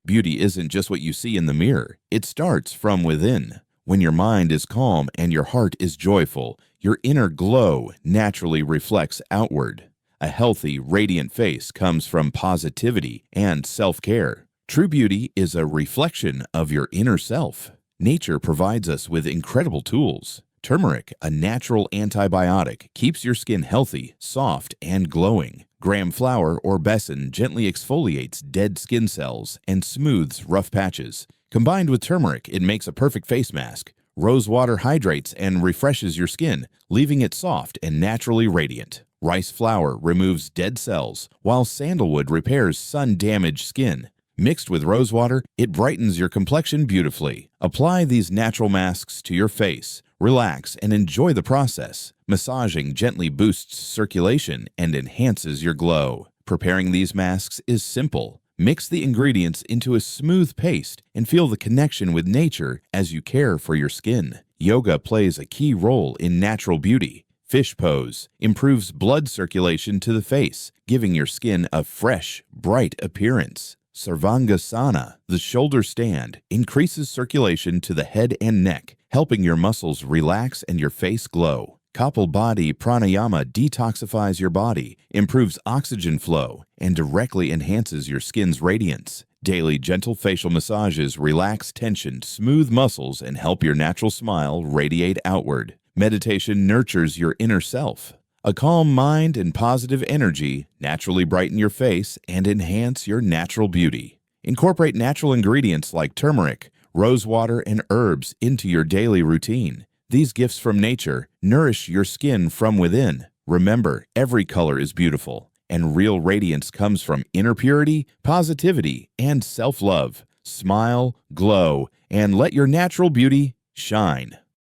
Beauty isn't just what you see in the mirror. It starts from within. When your mind is calm and your heart is joyful, your inner glow naturally reflects outward. A healthy, radiant face comes from positivity and self-care. True beauty is a reflection of your inner self. Nature provides us with incredible tools. Turmeric, a natural antibiotic, keeps your skin healthy, soft, and glowing. Gram flour or besan gently exfoliates dead skin cells and smooths rough patches. Combined with turmeric, it makes a perfect face mask. Rose water hydrates and refreshes your skin, leaving it soft and naturally radiant. Rice flour removes dead cells, while sandalwood repairs sun-damaged skin. Mixed with rose water, it brightens your complexion beautifully. Apply these natural masks to your face. Relax and enjoy the process. Massaging gently boosts circulation and enhances your glow. Preparing these masks is simple. Mix the ingredients into a smooth paste and feel the connection with nature as you care for your skin. Yoga plays a key role in natural beauty. Fish pose improves blood circulation to the face, giving your skin a fresh, bright appearance. Sarvangasana, the shoulder stand, increases circulation to the head and neck, helping your muscles relax and your face glow. Kapalbhati pranayama detoxifies your body, improves oxygen flow, and directly enhances your skin's radiance. Daily gentle facial massages relax tension, smooth muscles, and help your natural smile radiate outward. Meditation nurtures your inner self. A calm mind and positive energy naturally brighten your face and enhance your natural beauty. Incorporate natural ingredients like turmeric, rose water, and herbs into your daily routine. These gifts from nature nourish your skin from within. Remember, every color is beautiful, and real radiance comes from inner purity, positivity, and self-love. Smile, glow, and let your natural beauty shine.